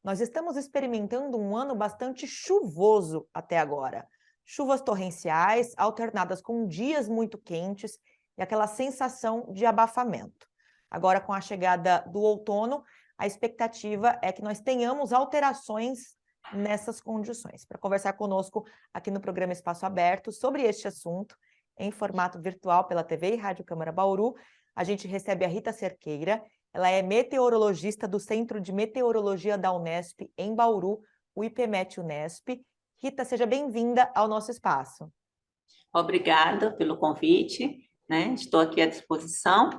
Nós estamos experimentando um ano bastante chuvoso até agora. Chuvas torrenciais, alternadas com dias muito quentes e aquela sensação de abafamento. Agora, com a chegada do outono, a expectativa é que nós tenhamos alterações nessas condições. Para conversar conosco aqui no programa Espaço Aberto sobre este assunto, em formato virtual pela TV e Rádio Câmara Bauru, a gente recebe a Rita Cerqueira. Ela é meteorologista do Centro de Meteorologia da Unesp, em Bauru, o IPMET Unesp. Rita, seja bem-vinda ao nosso espaço. Obrigada pelo convite, né? Estou aqui à disposição.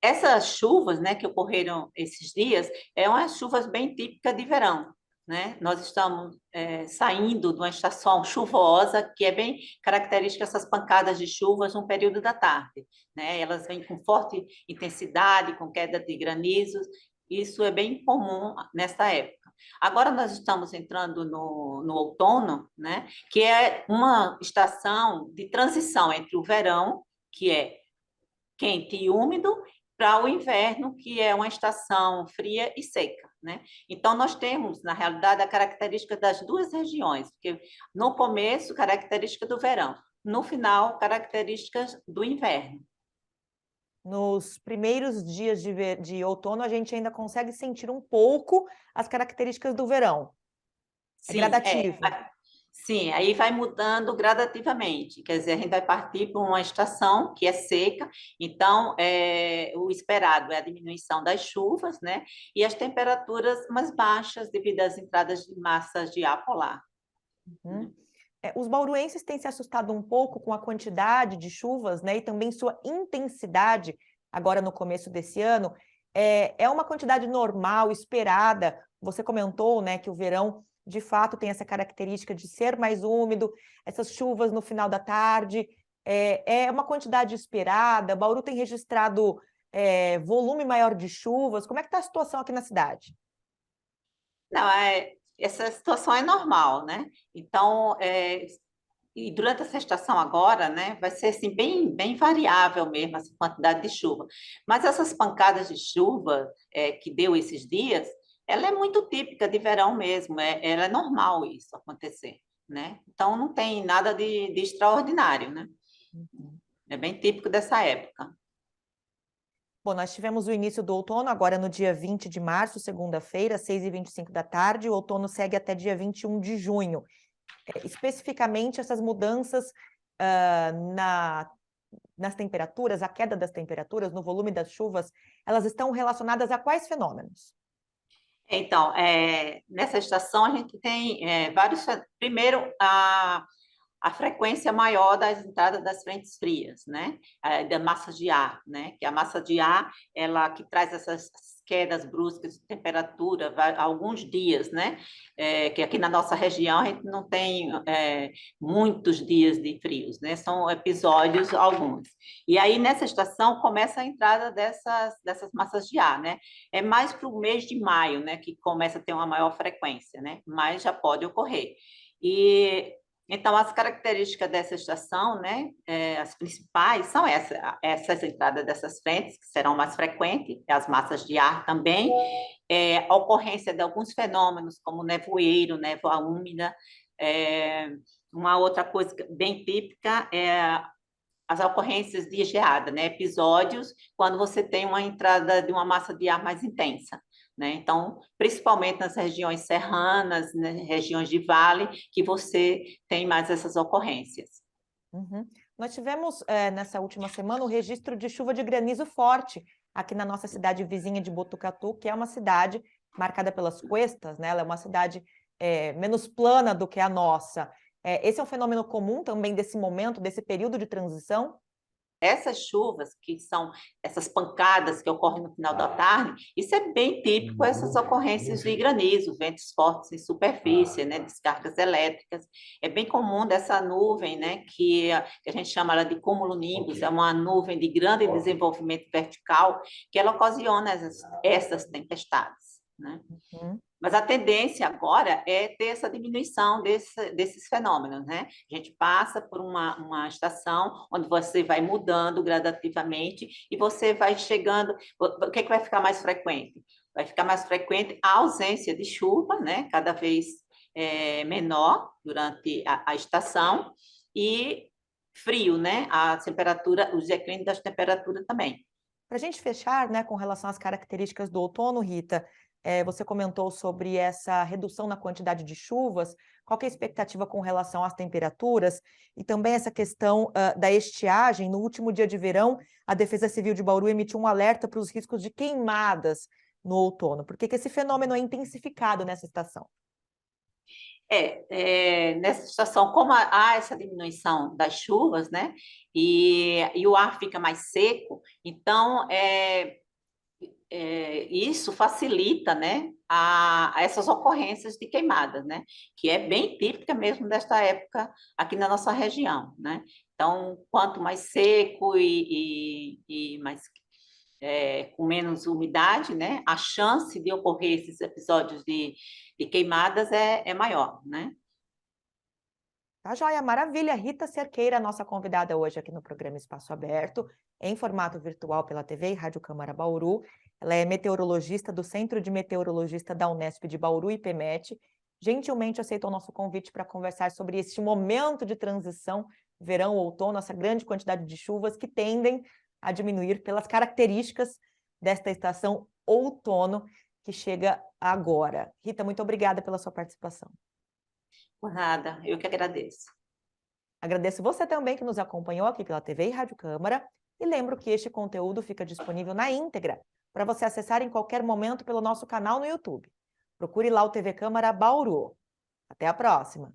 Essas chuvas, né, que ocorreram esses dias, umas chuvas bem típicas de verão, né? Nós estamos saindo de uma estação chuvosa, que é bem característica essas pancadas de chuvas no período da tarde, né? Elas vêm com forte intensidade, com queda de granizos, isso é bem comum nessa época. Agora nós estamos entrando no outono, né? Que é uma estação de transição entre o verão, que é quente e úmido, para o inverno, que é uma estação fria e seca, né? Então, nós temos, na realidade, a característica das duas regiões, porque no começo, característica do verão, no final, características do inverno. Nos primeiros dias de outono, a gente ainda consegue sentir um pouco as características do verão. É Sim, gradativo. sim, aí vai mudando gradativamente, quer dizer, a gente vai partir para uma estação que é seca, então o esperado é a diminuição das chuvas, né? E as temperaturas mais baixas devido às entradas de massas de ar polar. Uhum. Os bauruenses têm se assustado um pouco com a quantidade de chuvas, né, e também sua intensidade agora no começo desse ano. É uma quantidade normal, esperada. Você comentou, né, que o verão, de fato, tem essa característica de ser mais úmido, essas chuvas no final da tarde. É uma quantidade esperada? Bauru tem registrado volume maior de chuvas? Como é que está a situação aqui na cidade? Não, essa situação é normal, né? Então, e durante essa estação agora, né, vai ser assim bem variável mesmo essa quantidade de chuva. Mas essas pancadas de chuva que deu esses dias, ela é muito típica de verão mesmo. Ela é normal isso acontecer, né? Então não tem nada de extraordinário, né? Uhum. É bem típico dessa época. Bom, nós tivemos o início do outono, agora no dia 20 de março, segunda-feira, 6h25 da tarde. O outono segue até dia 21 de junho. Especificamente, essas mudanças nas temperaturas, a queda das temperaturas, no volume das chuvas, elas estão relacionadas a quais fenômenos? Então, nessa estação a gente tem vários. Primeiro, a frequência maior das entradas das frentes frias, né? Da massa de ar, né? Que a massa de ar, ela que traz essas quedas bruscas de temperatura, alguns dias, né? Que aqui na nossa região a gente não tem muitos dias de frios, né? São episódios alguns. E aí nessa estação começa a entrada dessas massas de ar, né? É mais para o mês de maio, né? Que começa a ter uma maior frequência, né? Mas já pode ocorrer. E então, as características dessa estação, né, as principais são essas entradas dessas frentes, que serão mais frequentes, as massas de ar também, a ocorrência de alguns fenômenos, como nevoeiro, névoa úmida. Uma outra coisa bem típica é as ocorrências de geada, né, episódios quando você tem uma entrada de uma massa de ar mais intensa. Né? Então, principalmente nas regiões serranas, né, regiões de vale, que você tem mais essas ocorrências. Uhum. Nós tivemos, nessa última semana, o registro de chuva de granizo forte aqui na nossa cidade vizinha de Botucatu, que é uma cidade marcada pelas cuestas, né? Ela é uma cidade menos plana do que a nossa. Esse é um fenômeno comum também desse momento, desse período de transição? Essas chuvas, que são essas pancadas que ocorrem no final da tarde, isso é bem típico, essas ocorrências de granizo, ventos fortes em superfície, né, descargas elétricas. É bem comum dessa nuvem, né, que a gente chama ela de cumulonimbus, é uma nuvem de grande desenvolvimento vertical, que ela ocasiona essas tempestades. Né? Uhum. Mas a tendência agora é ter essa diminuição desses fenômenos, né? A gente passa por uma estação onde você vai mudando gradativamente e você vai chegando. O que vai ficar mais frequente? vai ficar mais frequente a ausência de chuva, né? Cada vez menor durante a estação, e frio, né? A temperatura, os declínios das temperaturas também. Para a gente fechar, né, com relação às características do outono, Rita, você comentou sobre essa redução na quantidade de chuvas. Qual que é a expectativa com relação às temperaturas? E também essa questão da estiagem. No último dia de verão, a Defesa Civil de Bauru emitiu um alerta para os riscos de queimadas no outono. Por que que esse fenômeno é intensificado nessa estação? Nessa situação, como há essa diminuição das chuvas, né, e o ar fica mais seco, então isso facilita, né, a essas ocorrências de queimadas, né, que é bem típica mesmo desta época aqui na nossa região, né. Então, quanto mais seco e mais com menos umidade, né, a chance de ocorrer esses episódios de queimadas é maior, né? Tá joia, maravilha. Rita Cerqueira, nossa convidada hoje aqui no programa Espaço Aberto, em formato virtual pela TV e Rádio Câmara Bauru. Ela é meteorologista do Centro de Meteorologista da Unesp de Bauru, IPMET. Gentilmente aceitou o nosso convite para conversar sobre este momento de transição, verão, outono, essa grande quantidade de chuvas que tendem a diminuir pelas características desta estação outono que chega agora. Rita, muito obrigada pela sua participação. Por nada, eu que agradeço. Agradeço você também que nos acompanhou aqui pela TV e Rádio Câmara, e lembro que este conteúdo fica disponível na íntegra para você acessar em qualquer momento pelo nosso canal no YouTube. Procure lá o TV Câmara Bauru. Até a próxima!